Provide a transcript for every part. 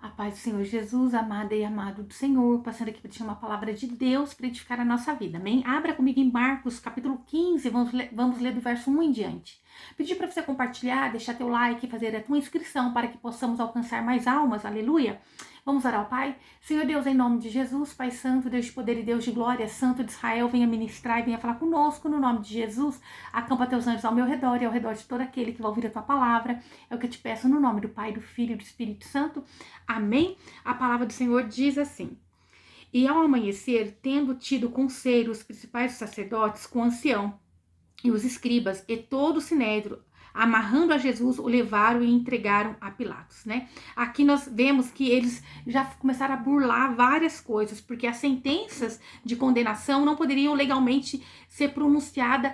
A paz do Senhor Jesus, amada e amado do Senhor, passando aqui para te uma palavra de Deus para edificar a nossa vida, amém? Abra comigo em Marcos, capítulo 15, vamos ler do verso 1 em diante. Pedir para você compartilhar, deixar teu like, fazer a tua inscrição para que possamos alcançar mais almas, aleluia? Vamos orar ao Pai? Senhor Deus, em nome de Jesus, Pai Santo, Deus de poder e Deus de glória, Santo de Israel, venha ministrar e venha falar conosco no nome de Jesus. Acampa teus anjos ao meu redor e ao redor de todo aquele que vai ouvir a tua palavra. É o que eu te peço no nome do Pai, do Filho e do Espírito Santo. Amém? A palavra do Senhor diz assim: E ao amanhecer, tendo tido conselho os principais sacerdotes com o ancião e os escribas e todo o sinédrio, amarrando a Jesus, o levaram e entregaram a Pilatos, né? Aqui nós vemos que eles já começaram a burlar várias coisas, porque as sentenças de condenação não poderiam legalmente ser pronunciadas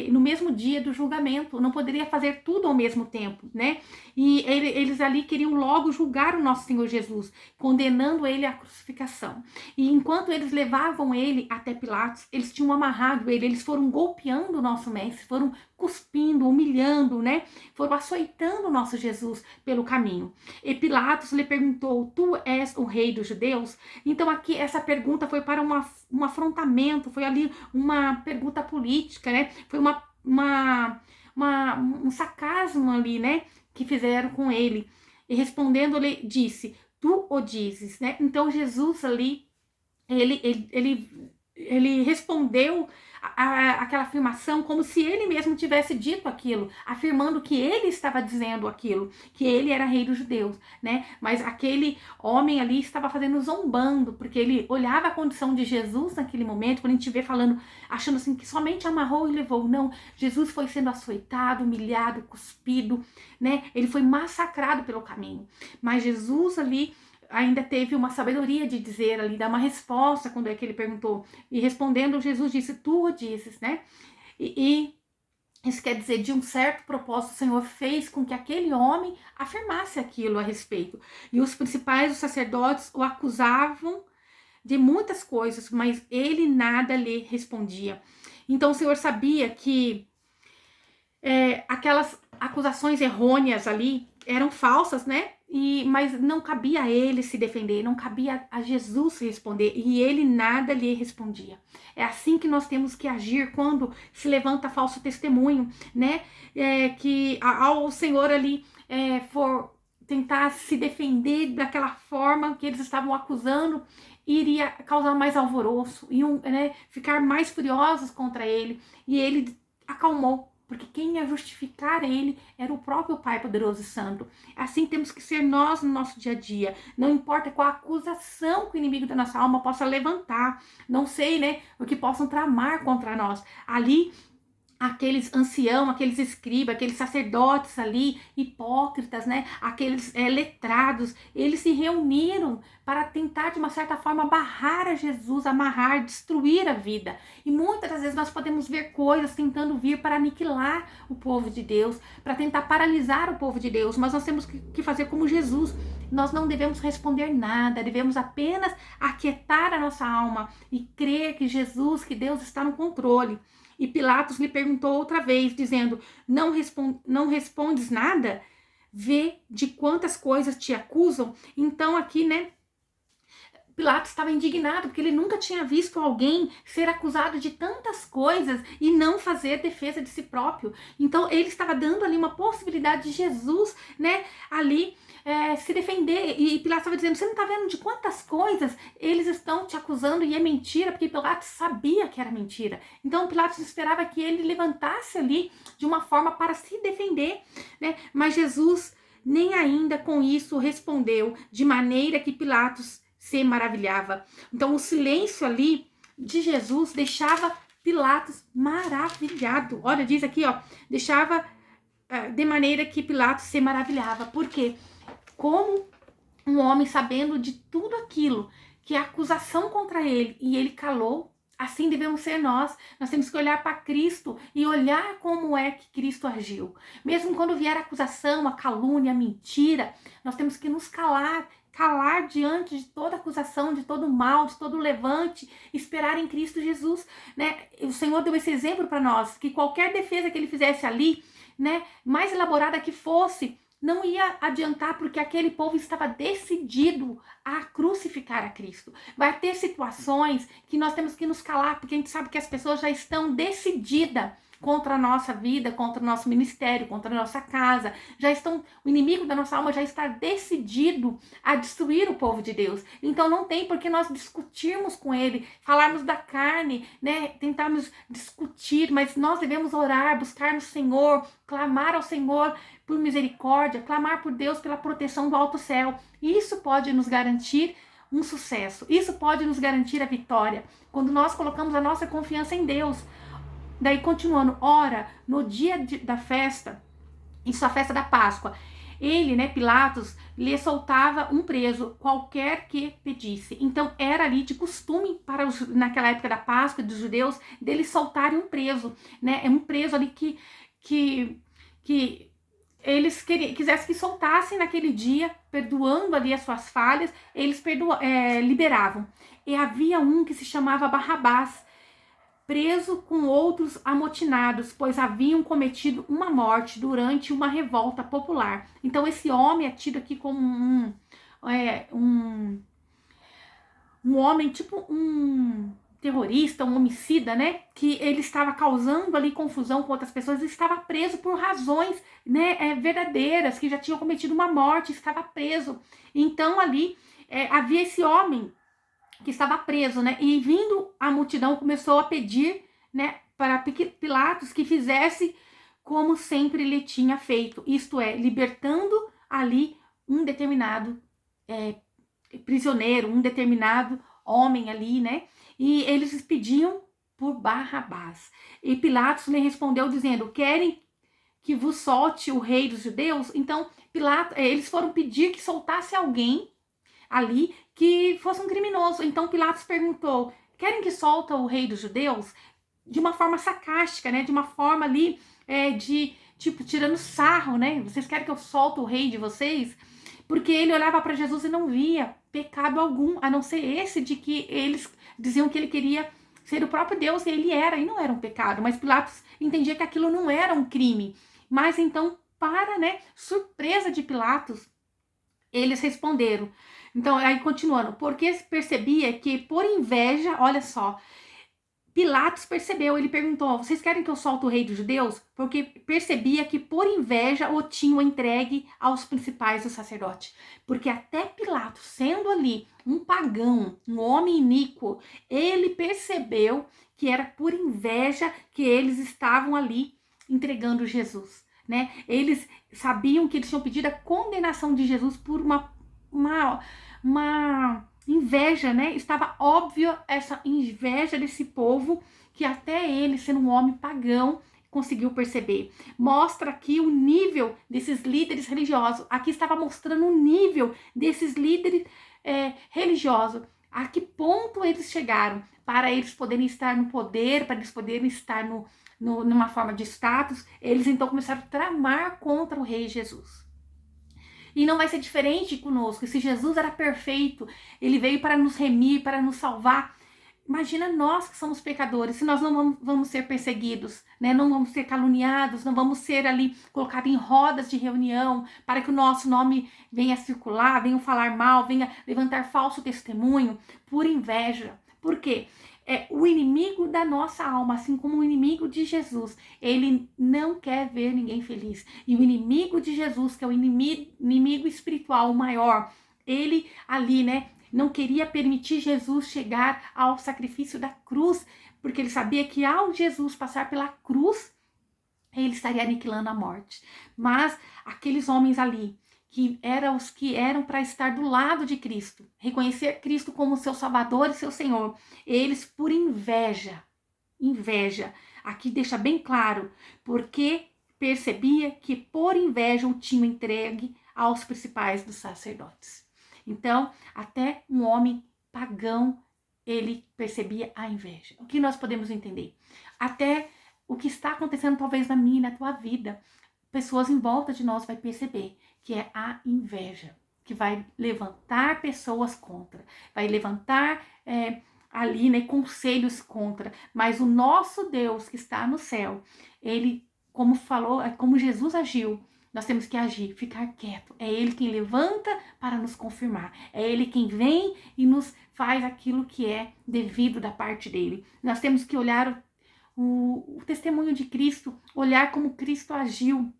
no mesmo dia do julgamento, não poderia fazer tudo ao mesmo tempo, né? E eles ali queriam logo julgar o nosso Senhor Jesus, condenando ele à crucificação. E enquanto eles levavam ele até Pilatos, eles tinham amarrado ele, eles foram golpeando o nosso mestre, foram cuspindo, humilhando, né? Foram açoitando o nosso Jesus pelo caminho. E Pilatos lhe perguntou: Tu és o rei dos judeus? Então aqui essa pergunta foi para um afrontamento, foi ali uma pergunta política, né? Foi um sarcasmo ali, né? Que fizeram com ele. E respondendo-lhe, disse: Tu o dizes, né? Então Jesus ali, ele respondeu aquela afirmação como se ele mesmo tivesse dito aquilo, afirmando que ele estava dizendo aquilo, que ele era rei dos judeus, né? Mas aquele homem ali estava fazendo zombando, porque ele olhava a condição de Jesus naquele momento, quando a gente vê falando, achando assim que somente amarrou e levou. Não, Jesus foi sendo açoitado, humilhado, cuspido, né? Ele foi massacrado pelo caminho. Mas Jesus ali ainda teve uma sabedoria de dizer ali, dar uma resposta quando é que ele perguntou. E respondendo, Jesus disse: Tu o dizes, né? E isso quer dizer, de um certo propósito, o Senhor fez com que aquele homem afirmasse aquilo a respeito. E os principais, os sacerdotes, o acusavam de muitas coisas, mas ele nada lhe respondia. Então o Senhor sabia que aquelas acusações errôneas ali eram falsas, né? Mas não cabia a ele se defender, não cabia a Jesus se responder, e ele nada lhe respondia. É assim que nós temos que agir quando se levanta falso testemunho, né? Que ao Senhor ali for tentar se defender daquela forma que eles estavam acusando, iria causar mais alvoroço, iam, né, ficar mais furiosos contra ele, e ele acalmou. Porque quem ia justificar ele era o próprio Pai poderoso e santo. Assim temos que ser nós no nosso dia a dia. Não importa qual acusação que o inimigo da nossa alma possa levantar. Não sei, né? O que possam tramar contra nós. Ali, aqueles anciãos, aqueles escribas, aqueles sacerdotes ali, hipócritas, né? Aqueles letrados, eles se reuniram para tentar, de uma certa forma, barrar a Jesus, amarrar, destruir a vida. E muitas das vezes nós podemos ver coisas tentando vir para aniquilar o povo de Deus, para tentar paralisar o povo de Deus, mas nós temos que fazer como Jesus. Nós não devemos responder nada, devemos apenas aquietar a nossa alma e crer que Jesus, que Deus está no controle. E Pilatos lhe perguntou outra vez, dizendo: não respondes nada? Vê de quantas coisas te acusam? Então aqui, né, Pilatos estava indignado, porque ele nunca tinha visto alguém ser acusado de tantas coisas e não fazer defesa de si próprio. Então ele estava dando ali uma possibilidade de Jesus, né, ali se defender. E Pilatos estava dizendo: você não está vendo de quantas coisas eles estão te acusando e é mentira? Porque Pilatos sabia que era mentira. Então Pilatos esperava que ele levantasse ali de uma forma para se defender, né? Mas Jesus nem ainda com isso respondeu, de maneira que Pilatos se maravilhava. Então o silêncio ali de Jesus deixava Pilatos maravilhado. Olha, diz aqui, ó, deixava de maneira que Pilatos se maravilhava. Por quê? Como um homem sabendo de tudo aquilo, que é acusação contra ele, e ele calou, assim devemos ser nós. Nós temos que olhar para Cristo e olhar como é que Cristo agiu. Mesmo quando vier a acusação, a calúnia, a mentira, nós temos que nos calar diante de toda acusação, de todo mal, de todo levante, esperar em Cristo Jesus, né? O Senhor deu esse exemplo para nós, que qualquer defesa que ele fizesse ali, né, mais elaborada que fosse, Não ia adiantar, porque aquele povo estava decidido a crucificar a Cristo. Vai ter situações que nós temos que nos calar, porque a gente sabe que as pessoas já estão decididas contra a nossa vida, contra o nosso ministério, contra a nossa casa. Já estão, o inimigo da nossa alma já está decidido a destruir o povo de Deus. Então não tem por que nós discutirmos com ele, falarmos da carne, né? Tentarmos discutir, mas nós devemos orar, buscar no Senhor, clamar ao Senhor por misericórdia, clamar por Deus pela proteção do alto céu. Isso pode nos garantir um sucesso. Isso pode nos garantir a vitória quando nós colocamos a nossa confiança em Deus. Daí, continuando, ora, no dia da festa, isso a festa da Páscoa, ele, né, Pilatos, lhe soltava um preso, qualquer que pedisse. Então, era ali de costume, naquela época da Páscoa, dos judeus, deles soltarem um preso, né, um preso ali que eles quisessem que soltassem naquele dia, perdoando ali as suas falhas, eles liberavam. E havia um que se chamava Barrabás, preso com outros amotinados, pois haviam cometido uma morte durante uma revolta popular. Então esse homem é tido aqui como um homem, tipo um terrorista, um homicida, né? Que ele estava causando ali confusão com outras pessoas e estava preso por razões, né, verdadeiras, que já tinham cometido uma morte, estava preso. Então ali havia esse homem que estava preso, né? E vindo a multidão começou a pedir, né, para Pilatos que fizesse como sempre lhe tinha feito, isto é, libertando ali um determinado prisioneiro, um determinado homem ali, né? E eles pediam por Barrabás. E Pilatos lhe respondeu dizendo: querem que vos solte o rei dos judeus? Então eles foram pedir que soltasse alguém ali que fosse um criminoso. Então Pilatos perguntou: querem que solta o rei dos judeus? De uma forma sarcástica, né? De uma forma ali de tipo tirando sarro, né? Vocês querem que eu solte o rei de vocês? Porque ele olhava para Jesus e não via pecado algum, a não ser esse de que eles diziam que ele queria ser o próprio Deus, e ele era, e não era um pecado. Mas Pilatos entendia que aquilo não era um crime. Mas então, para, né, surpresa de Pilatos, eles responderam. Então, aí continuando, porque percebia que por inveja, olha só, Pilatos percebeu, ele perguntou: vocês querem que eu solte o rei dos judeus? Porque percebia que por inveja o tinham entregue aos principais do sacerdote. Porque até Pilatos, sendo ali um pagão, um homem iníquo, ele percebeu que era por inveja que eles estavam ali entregando Jesus, né? Eles sabiam que eles tinham pedido a condenação de Jesus por uma inveja, né? Estava óbvio essa inveja desse povo, que até ele, sendo um homem pagão, conseguiu perceber. Mostra aqui o nível desses líderes religiosos. Aqui estava mostrando o nível desses líderes religiosos. A que ponto eles chegaram para eles poderem estar no poder, para eles poderem estar numa forma de status. Eles então começaram a tramar contra o rei Jesus. E não vai ser diferente conosco. Se Jesus era perfeito, ele veio para nos remir, para nos salvar. Imagina nós que somos pecadores, se nós não vamos ser perseguidos, né? Não vamos ser caluniados, não vamos ser ali colocados em rodas de reunião para que o nosso nome venha circular, venha falar mal, venha levantar falso testemunho por inveja. Por quê? O inimigo da nossa alma, assim como o inimigo de Jesus, ele não quer ver ninguém feliz. E o inimigo de Jesus, que é o inimigo espiritual maior, ele ali, né, não queria permitir Jesus chegar ao sacrifício da cruz, porque ele sabia que ao Jesus passar pela cruz, ele estaria aniquilando a morte. Mas aqueles homens ali, que eram os que eram para estar do lado de Cristo, reconhecer Cristo como seu Salvador e seu Senhor, eles por inveja, aqui deixa bem claro, porque percebia que por inveja o tinham entregue aos principais dos sacerdotes. Então, até um homem pagão, ele percebia a inveja. O que nós podemos entender? Até o que está acontecendo talvez na minha e na tua vida, pessoas em volta de nós vai perceber que é a inveja, que vai levantar pessoas contra, vai levantar ali, né, conselhos contra. Mas o nosso Deus que está no céu, ele, como falou, como Jesus agiu, nós temos que agir, ficar quieto. É Ele quem levanta para nos confirmar. É Ele quem vem e nos faz aquilo que é devido da parte dele. Nós temos que olhar o testemunho de Cristo, olhar como Cristo agiu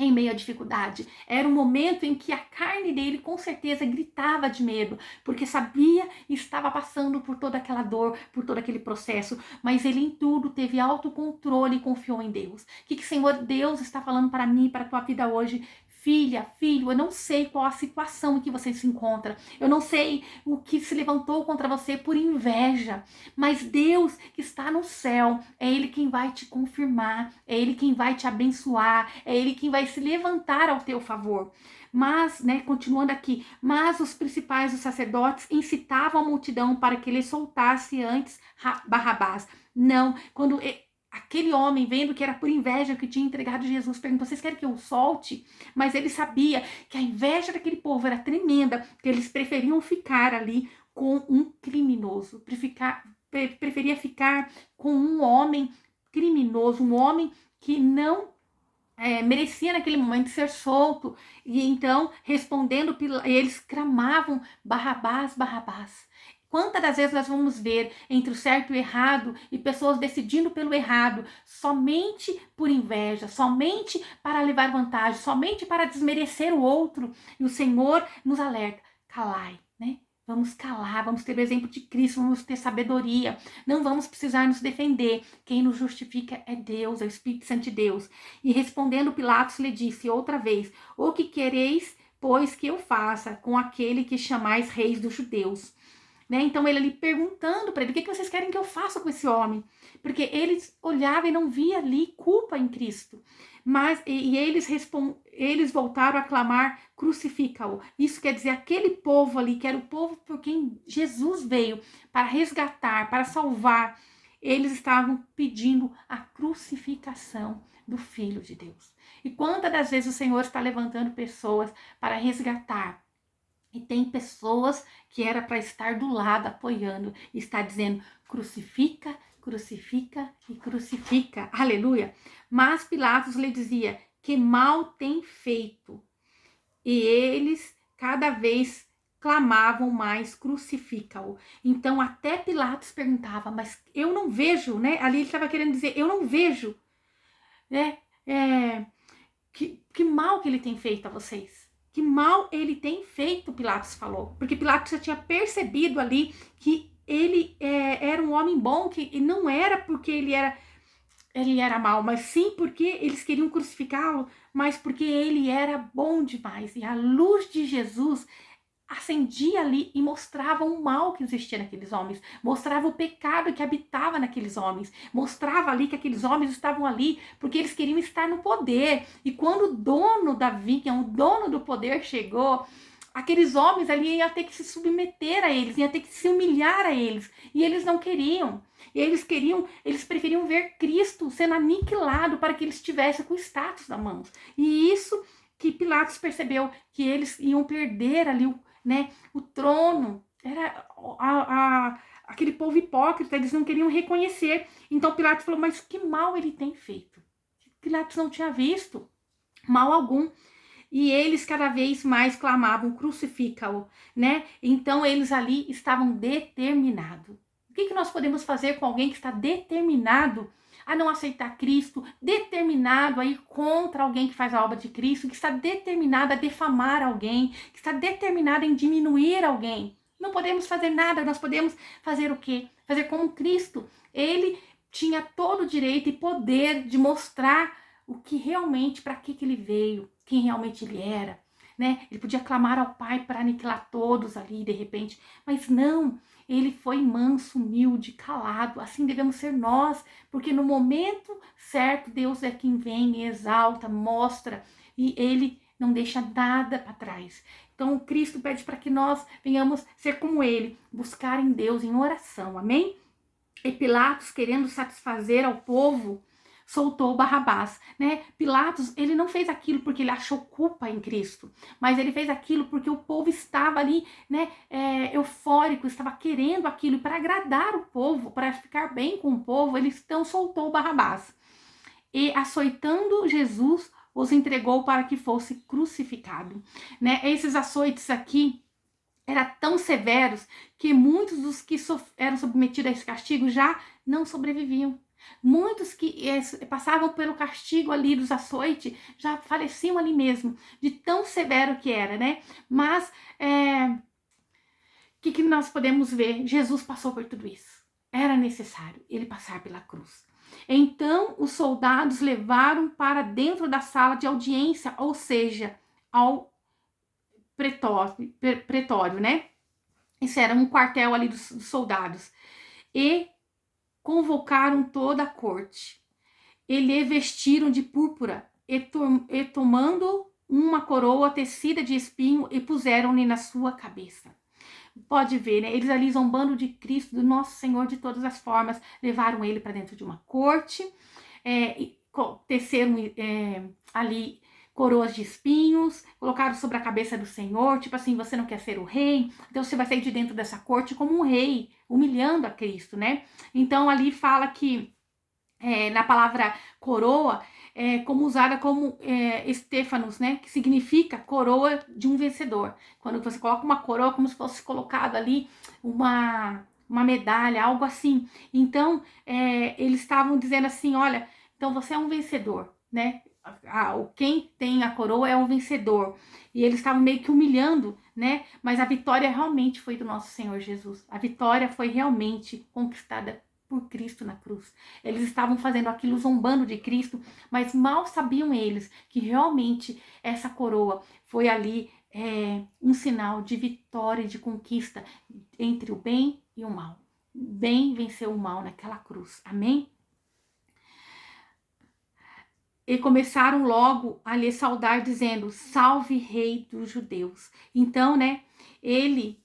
em meio à dificuldade. Era um momento em que a carne dele com certeza gritava de medo, porque sabia e estava passando por toda aquela dor, por todo aquele processo, mas ele em tudo teve autocontrole e confiou em Deus. O que Senhor Deus está falando para mim, para a tua vida hoje? Filha, filho, eu não sei qual a situação em que você se encontra. Eu não sei o que se levantou contra você por inveja. Mas Deus que está no céu, é Ele quem vai te confirmar. É Ele quem vai te abençoar. É Ele quem vai se levantar ao teu favor. Mas, né, continuando aqui, mas os principais dos sacerdotes incitavam a multidão para que ele soltasse antes Barrabás. Não, quando aquele homem, vendo que era por inveja que tinha entregado Jesus, perguntou: vocês querem que eu solte? Mas ele sabia que a inveja daquele povo era tremenda, que eles preferiam ficar ali com um criminoso, preferia ficar com um homem criminoso, um homem que não merecia naquele momento ser solto. E então, respondendo, eles clamavam: Barrabás, Barrabás. Quantas das vezes nós vamos ver entre o certo e o errado e pessoas decidindo pelo errado somente por inveja, somente para levar vantagem, somente para desmerecer o outro. E o Senhor nos alerta: calai, né? Vamos calar, vamos ter o exemplo de Cristo, vamos ter sabedoria. Não vamos precisar nos defender. Quem nos justifica é Deus, é o Espírito Santo de Deus. E respondendo, Pilatos lhe disse outra vez: o que quereis, pois, que eu faça com aquele que chamais reis dos judeus? Né? Então ele ali perguntando para ele: o que vocês querem que eu faça com esse homem? Porque eles olhavam e não via ali culpa em Cristo. Mas eles voltaram a clamar: crucifica-o. Isso quer dizer, aquele povo ali, que era o povo por quem Jesus veio para resgatar, para salvar, eles estavam pedindo a crucificação do Filho de Deus. E quantas das vezes o Senhor está levantando pessoas para resgatar? E tem pessoas que era para estar do lado apoiando, e está dizendo: crucifica, crucifica e crucifica. Aleluia. Mas Pilatos lhe dizia: que mal tem feito? E eles cada vez clamavam mais: crucifica-o. Então até Pilatos perguntava: mas eu não vejo, né? Ali ele estava querendo dizer: eu não vejo, né? Que mal que ele tem feito a vocês. Que mal ele tem feito, Pilatos falou. Porque Pilatos já tinha percebido ali que ele era um homem bom, que não era porque ele era mal, mas sim porque eles queriam crucificá-lo, mas porque ele era bom demais. E a luz de Jesus acendia ali e mostrava o mal que existia naqueles homens, mostrava o pecado que habitava naqueles homens, mostrava ali que aqueles homens estavam ali porque eles queriam estar no poder. E quando o dono da vinha, o dono do poder chegou, aqueles homens ali iam ter que se submeter a eles, iam ter que se humilhar a eles, e eles não queriam. E eles preferiam ver Cristo sendo aniquilado para que eles estivessem com o status na mão. E isso que Pilatos percebeu, que eles iam perder ali o trono. Era aquele povo hipócrita, eles não queriam reconhecer. Então Pilatos falou: mas que mal ele tem feito? Pilatos não tinha visto mal algum. E eles cada vez mais clamavam: crucifica-o, né? Então eles ali estavam determinados. O que nós podemos fazer com alguém que está determinado a não aceitar Cristo, determinado a ir contra alguém que faz a obra de Cristo, que está determinado a defamar alguém, que está determinado em diminuir alguém? Não podemos fazer nada. Nós podemos fazer o quê? Fazer como Cristo. Ele tinha todo o direito e poder de mostrar o que realmente, para que ele veio, quem realmente ele era, né? Ele podia clamar ao Pai para aniquilar todos ali de repente, mas não. Ele foi manso, humilde, calado. Assim devemos ser nós, porque no momento certo Deus é quem vem, exalta, mostra, e ele não deixa nada para trás. Então Cristo pede para que nós venhamos ser como ele, buscar em Deus em oração, amém? E Pilatos, querendo satisfazer ao povo, soltou Barrabás, né? Pilatos, ele não fez aquilo porque ele achou culpa em Cristo, mas ele fez aquilo porque o povo estava ali, né, eufórico, estava querendo aquilo, e para agradar o povo, para ficar bem com o povo, ele então soltou Barrabás. E açoitando Jesus, os entregou para que fosse crucificado, né? Esses açoites aqui eram tão severos que muitos dos que eram submetidos a esse castigo já não sobreviviam. Muitos que passavam pelo castigo ali dos açoites já faleciam ali mesmo, de tão severo que era, né? Mas o que nós podemos ver? Jesus passou por tudo isso. Era necessário ele passar pela cruz. Então, os soldados levaram para dentro da sala de audiência, ou seja, ao pretório, né? Isso era um quartel ali dos soldados. E convocaram toda a corte. E lhe vestiram de púrpura e tomando uma coroa tecida de espinho e puseram-lhe na sua cabeça. Pode ver, né? Eles ali zombando de Cristo, do nosso Senhor de todas as formas, levaram ele para dentro de uma corte, teceram ali coroas de espinhos, colocaram sobre a cabeça do Senhor, tipo assim, você não quer ser o rei, então você vai sair de dentro dessa corte como um rei, humilhando a Cristo, né? Então ali fala que na palavra coroa, como usada como Estéfanos, né? Que significa coroa de um vencedor. Quando você coloca uma coroa, como se fosse colocado ali uma medalha, algo assim. Então, eles estavam dizendo assim, olha, então você é um vencedor, né? Quem tem a coroa é um vencedor. E eles estavam meio que humilhando, né? Mas a vitória realmente foi do nosso Senhor Jesus. A vitória foi realmente conquistada por Cristo na cruz. Eles estavam fazendo aquilo zombando de Cristo, mas mal sabiam eles que realmente essa coroa foi ali um sinal de vitória e de conquista entre o bem e o mal. O bem venceu o mal naquela cruz. Amém? E começaram logo a lhe saudar, dizendo, salve rei dos judeus. Então, né, ele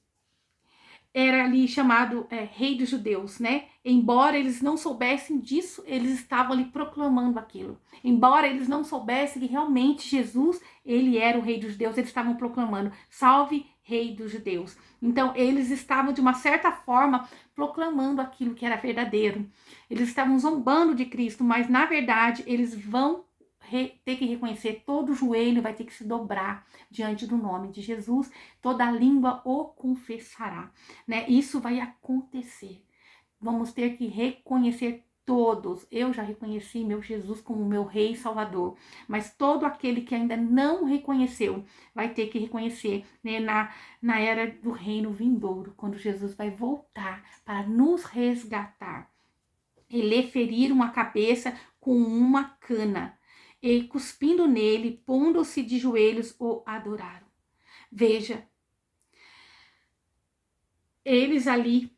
era ali chamado rei dos judeus, né? Embora eles não soubessem disso, eles estavam ali proclamando aquilo. Embora eles não soubessem que realmente Jesus, ele era o rei dos judeus, eles estavam proclamando, salve rei dos judeus. Então, eles estavam, de uma certa forma, proclamando aquilo que era verdadeiro. Eles estavam zombando de Cristo, mas, na verdade, eles vão ter que reconhecer, todo joelho vai ter que se dobrar diante do nome de Jesus, toda língua o confessará, né? Isso vai acontecer. Vamos ter que reconhecer todos. Eu já reconheci meu Jesus como meu Rei e Salvador, mas todo aquele que ainda não reconheceu vai ter que reconhecer, né, na era do reino vindouro, quando Jesus vai voltar para nos resgatar. E lhe feriram a cabeça com uma cana, e cuspindo nele, pondo-se de joelhos, o adoraram. Veja, eles ali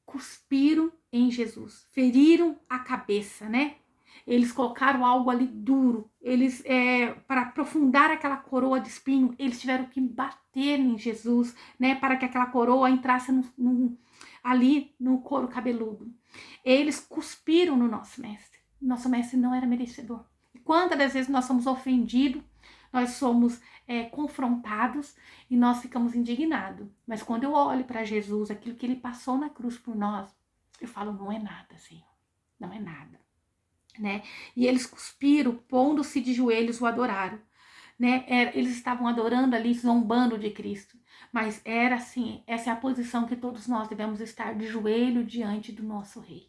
cuspiram em Jesus, feriram a cabeça, né? Eles colocaram algo ali duro. Eles, para aprofundar aquela coroa de espinho, eles tiveram que bater em Jesus, né? Para que aquela coroa entrasse ali no couro cabeludo. Eles cuspiram no nosso mestre. Nosso mestre não era merecedor. E quantas das vezes nós somos ofendidos, nós somos confrontados e nós ficamos indignados. Mas quando eu olho para Jesus, aquilo que ele passou na cruz por nós, eu falo, não é nada, Senhor. Não é nada. Né? E eles cuspiram, pondo-se de joelhos, o adoraram. Né? Eles estavam adorando ali, zombando de Cristo. Mas era assim, essa é a posição que todos nós devemos estar, de joelho diante do nosso Rei.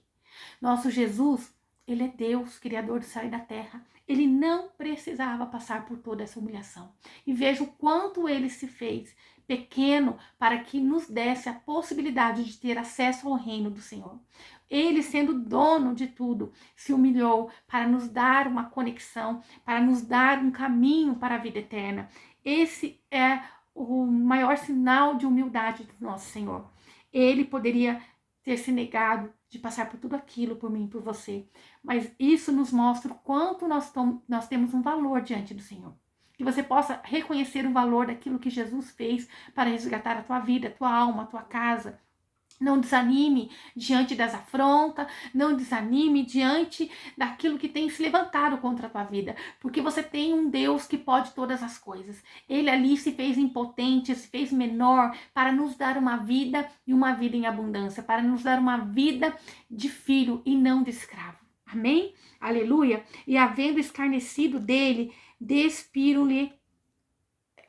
Nosso Jesus, ele é Deus, Criador do céu e da terra. Ele não precisava passar por toda essa humilhação. E veja o quanto ele se fez pequeno para que nos desse a possibilidade de ter acesso ao reino do Senhor. Ele, sendo dono de tudo, se humilhou para nos dar uma conexão, para nos dar um caminho para a vida eterna. Esse é o maior sinal de humildade do nosso Senhor. Ele poderia ter se negado de passar por tudo aquilo por mim e por você. Mas isso nos mostra o quanto nós temos um valor diante do Senhor. Que você possa reconhecer o valor daquilo que Jesus fez para resgatar a tua vida, a tua alma, a tua casa. Não desanime diante das afrontas, não desanime diante daquilo que tem se levantado contra a tua vida, porque você tem um Deus que pode todas as coisas. Ele ali se fez impotente, se fez menor para nos dar uma vida e uma vida em abundância, para nos dar uma vida de filho e não de escravo. Amém? Aleluia! E havendo escarnecido dele, despiram-lhe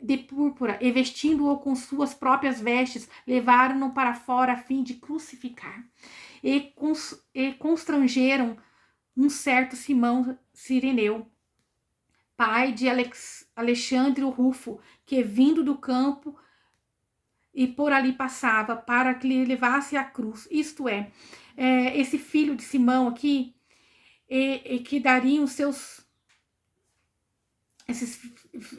de púrpura e vestindo-o com suas próprias vestes, levaram-no para fora a fim de crucificar. E constrangeram um certo Simão Cireneu, pai de Alexandre o Rufo, que vindo do campo e por ali passava, para que lhe levasse a cruz. Isto é, esse filho de Simão aqui, que dariam os seus...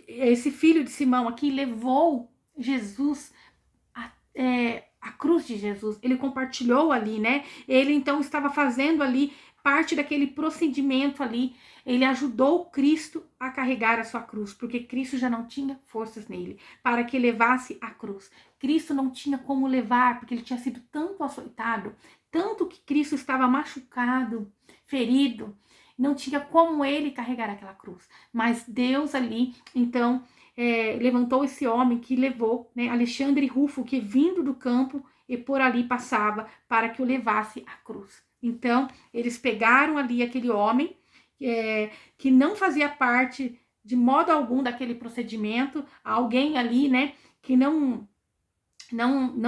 Esse filho de Simão aqui levou Jesus, a cruz de Jesus. Ele compartilhou ali, né? Ele então estava fazendo ali parte daquele procedimento ali. Ele ajudou Cristo a carregar a sua cruz, porque Cristo já não tinha forças nele para que levasse a cruz. Cristo não tinha como levar, porque ele tinha sido tanto açoitado, tanto que Cristo estava machucado, ferido, não tinha como ele carregar aquela cruz. Mas Deus ali, então, levantou esse homem que levou, né, Alexandre Rufo, que vindo do campo e por ali passava, para que o levasse à cruz. Então, eles pegaram ali aquele homem, que não fazia parte de modo algum daquele procedimento, alguém ali, né, que não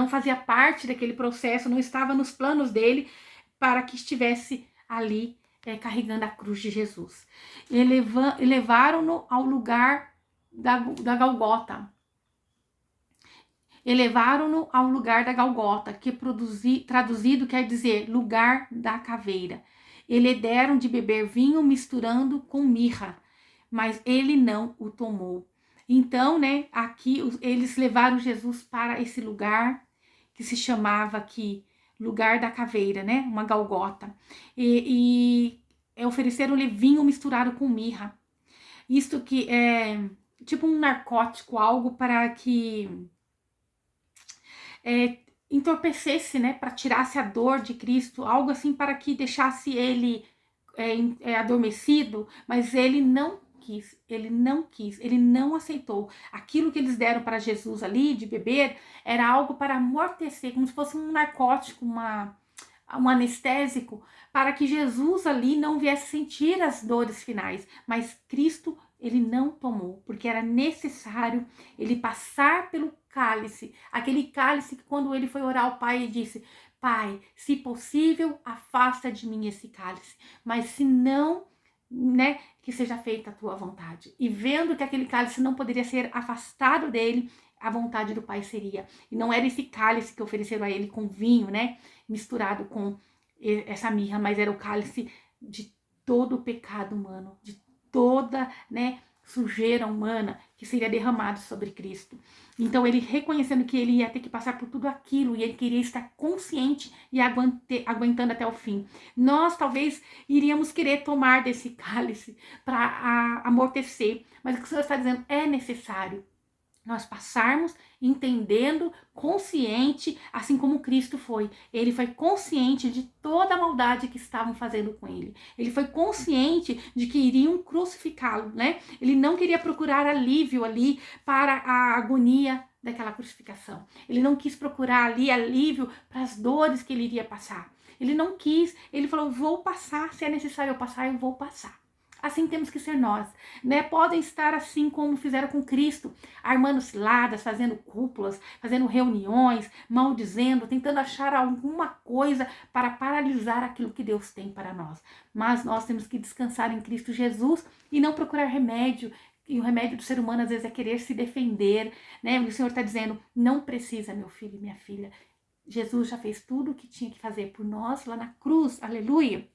fazia parte daquele processo, não estava nos planos dele, para que estivesse ali carregando a cruz de Jesus. E levaram-no ao lugar da Galgota. Elevaram-no ao lugar da Galgota, que traduzido quer dizer lugar da caveira. E lhe deram de beber vinho misturando com mirra, mas ele não o tomou. Então, né, aqui eles levaram Jesus para esse lugar que se chamava aqui lugar da caveira, né, uma Galgota. E ofereceram-lhe vinho misturado com mirra. Isto que é tipo um narcótico, algo para que entorpecesse, né, para tirasse a dor de Cristo, algo assim para que deixasse ele adormecido, mas ele não quis, ele não aceitou. Aquilo que eles deram para Jesus ali, de beber, era algo para amortecer, como se fosse um narcótico, um anestésico, para que Jesus ali não viesse sentir as dores finais, mas Cristo, ele não tomou, porque era necessário ele passar pelo cálice, aquele cálice que quando ele foi orar ao Pai e disse: Pai, se possível, afasta de mim esse cálice, mas se não, né, que seja feita a tua vontade. E vendo que aquele cálice não poderia ser afastado dele, a vontade do Pai seria. E não era esse cálice que ofereceram a ele com vinho, né, misturado com essa mirra, mas era o cálice de todo o pecado humano, de toda, né, sujeira humana que seria derramado sobre Cristo. Então ele reconhecendo que ele ia ter que passar por tudo aquilo e ele queria estar consciente e aguentando até o fim. Nós talvez iríamos querer tomar desse cálice para amortecer, mas o que o Senhor está dizendo é necessário nós passarmos entendendo, consciente, assim como Cristo foi. Ele foi consciente de toda a maldade que estavam fazendo com ele. Ele foi consciente de que iriam crucificá-lo, né? Ele não queria procurar alívio ali para a agonia daquela crucificação. Ele não quis procurar ali alívio para as dores que ele iria passar. Ele não quis, ele falou: vou passar, se é necessário eu passar, eu vou passar. Assim temos que ser nós, né? Podem estar assim como fizeram com Cristo, armando ciladas, fazendo cúpulas, fazendo reuniões, maldizendo, tentando achar alguma coisa para paralisar aquilo que Deus tem para nós. Mas nós temos que descansar em Cristo Jesus e não procurar remédio. E o remédio do ser humano às vezes é querer se defender, né? O Senhor está dizendo: não precisa, meu filho e minha filha. Jesus já fez tudo o que tinha que fazer por nós lá na cruz, aleluia.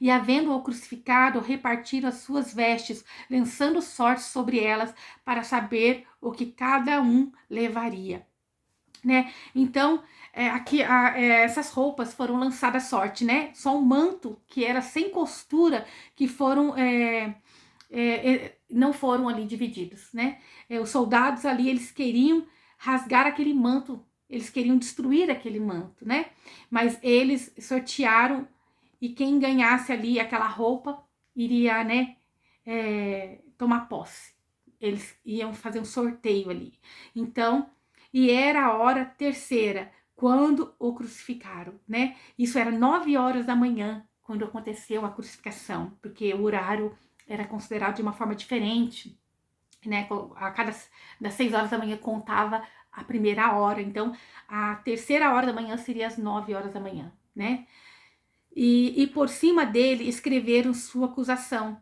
E havendo-o crucificado, repartiram as suas vestes, lançando sorte sobre elas, para saber o que cada um levaria. Né? Então, aqui essas roupas foram lançadas sorte, né? Só um manto que era sem costura, que foram não foram ali divididos, né? Os soldados ali, eles queriam rasgar aquele manto, eles queriam destruir aquele manto, né? Mas eles sortearam, e quem ganhasse ali aquela roupa iria, né, tomar posse. Eles iam fazer um sorteio ali. Então, e era a hora terceira, quando o crucificaram, né? Isso era 9 horas da manhã, quando aconteceu a crucificação, porque o horário era considerado de uma forma diferente, né? A cada das 6 horas da manhã contava a primeira hora, então a terceira hora da manhã seria as 9 horas da manhã, né? E por cima dele escreveram sua acusação,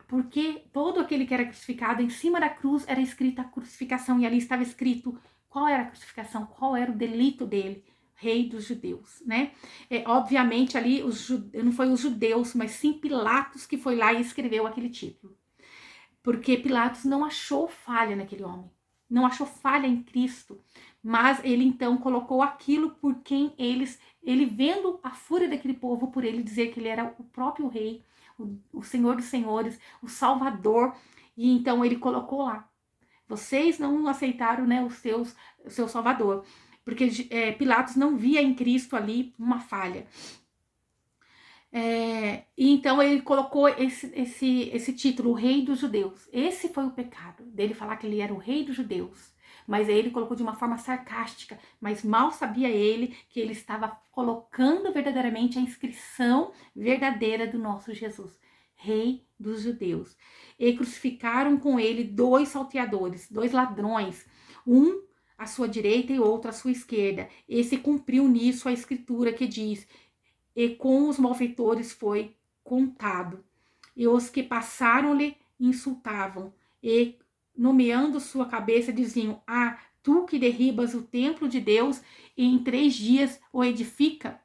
porque todo aquele que era crucificado, em cima da cruz era escrita a crucificação, e ali estava escrito qual era a crucificação, qual era o delito dele, rei dos judeus, né? Obviamente ali não foi os judeus, mas sim Pilatos que foi lá e escreveu aquele título, porque Pilatos não achou falha naquele homem, não achou falha em Cristo, mas ele então colocou aquilo por quem ele vendo a fúria daquele povo, por ele dizer que ele era o próprio rei, o Senhor dos senhores, o Salvador, e então ele colocou lá, vocês não aceitaram, né, o seu Salvador, porque Pilatos não via em Cristo ali uma falha. E então ele colocou esse título, o rei dos judeus. Esse foi o pecado, dele falar que ele era o rei dos judeus. Mas aí ele colocou de uma forma sarcástica, mas mal sabia ele que ele estava colocando verdadeiramente a inscrição verdadeira do nosso Jesus, rei dos judeus. E crucificaram com ele 2 salteadores, 2 ladrões, um à sua direita e outro à sua esquerda. Esse cumpriu nisso a escritura que diz: e com os malfeitores foi contado. E os que passaram-lhe insultavam, e nomeando sua cabeça diziam: ah, tu que derribas o templo de Deus e em 3 dias o edifica,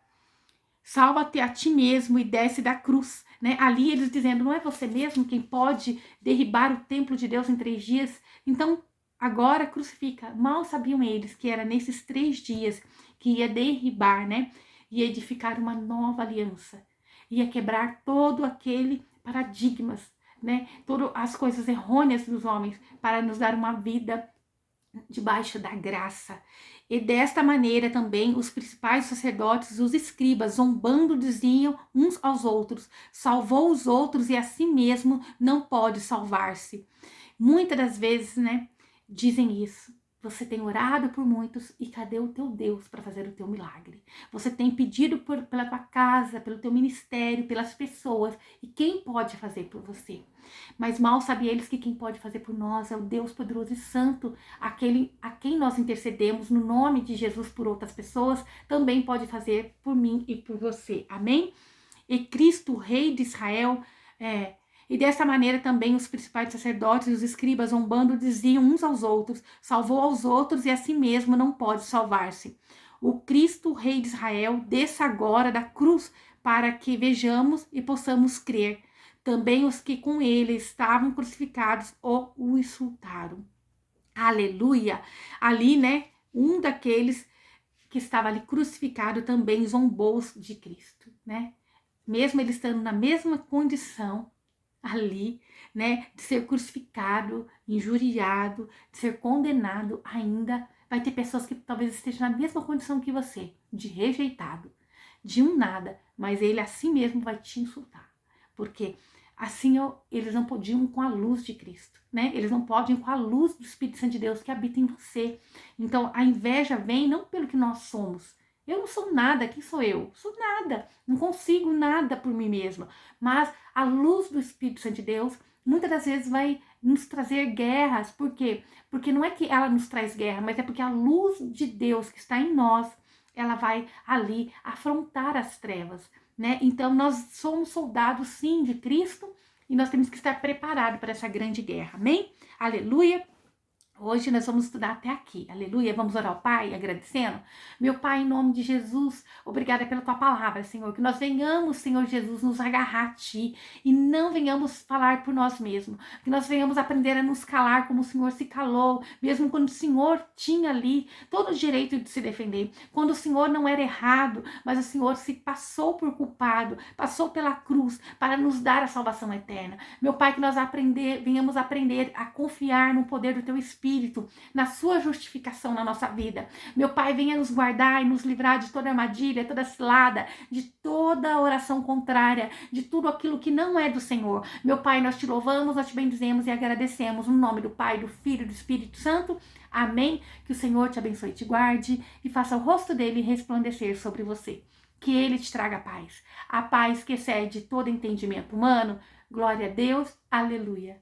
salva-te a ti mesmo e desce da cruz. Né? Ali eles dizendo: não é você mesmo quem pode derribar o templo de Deus em 3 dias? Então agora crucifica. Mal sabiam eles que era nesses 3 dias que ia derribar, né? Ia edificar uma nova aliança, ia quebrar todo aquele paradigmas, né? Todas as coisas errôneas dos homens, para nos dar uma vida debaixo da graça. E desta maneira também os principais sacerdotes, os escribas, zombando, diziam uns aos outros: salvou os outros e a si mesmo não pode salvar-se. Muitas das vezes, né, dizem isso. Você tem orado por muitos e cadê o teu Deus para fazer o teu milagre? Você tem pedido pela tua casa, pelo teu ministério, pelas pessoas, e quem pode fazer por você? Mas mal sabem eles que quem pode fazer por nós é o Deus poderoso e santo, aquele a quem nós intercedemos no nome de Jesus por outras pessoas, também pode fazer por mim e por você. Amém? E Cristo, Rei de Israel, e dessa maneira também os principais sacerdotes e os escribas, zombando, diziam uns aos outros: salvou aos outros e a si mesmo não pode salvar-se. O Cristo, Rei de Israel, desça agora da cruz para que vejamos e possamos crer. Também os que com ele estavam crucificados o insultaram. Aleluia! Ali, né, um daqueles que estava ali crucificado também zombou de Cristo, né? Mesmo ele estando na mesma condição ali, né, de ser crucificado, injuriado, de ser condenado, ainda vai ter pessoas que talvez estejam na mesma condição que você, de rejeitado, de um nada, mas ele assim mesmo vai te insultar, porque assim eles não podiam com a luz de Cristo, né? Eles não podem com a luz do Espírito Santo de Deus que habita em você. Então a inveja vem não pelo que nós somos. Eu não sou nada, quem sou eu? Sou nada, não consigo nada por mim mesma. Mas a luz do Espírito Santo de Deus, muitas das vezes vai nos trazer guerras. Por quê? Porque não é que ela nos traz guerra, mas é porque a luz de Deus que está em nós, ela vai ali afrontar as trevas, né? Então nós somos soldados sim de Cristo e nós temos que estar preparados para essa grande guerra. Amém? Aleluia! Hoje nós vamos estudar até aqui, aleluia, vamos orar ao Pai, agradecendo. Meu Pai, em nome de Jesus, obrigada pela Tua palavra, Senhor, que nós venhamos, Senhor Jesus, nos agarrar a Ti, e não venhamos falar por nós mesmos, que nós venhamos aprender a nos calar como o Senhor se calou, mesmo quando o Senhor tinha ali todo o direito de se defender, quando o Senhor não era errado, mas o Senhor se passou por culpado, passou pela cruz, para nos dar a salvação eterna. Meu Pai, que nós venhamos aprender a confiar no poder do Teu Espírito, na sua justificação na nossa vida. Meu Pai, venha nos guardar e nos livrar de toda armadilha, toda cilada, de toda oração contrária, de tudo aquilo que não é do Senhor. Meu Pai, nós te louvamos, nós te bendizemos e agradecemos no nome do Pai, do Filho e do Espírito Santo. Amém. Que o Senhor te abençoe e te guarde e faça o rosto dele resplandecer sobre você. Que ele te traga paz. A paz que excede todo entendimento humano Glória a Deus, aleluia.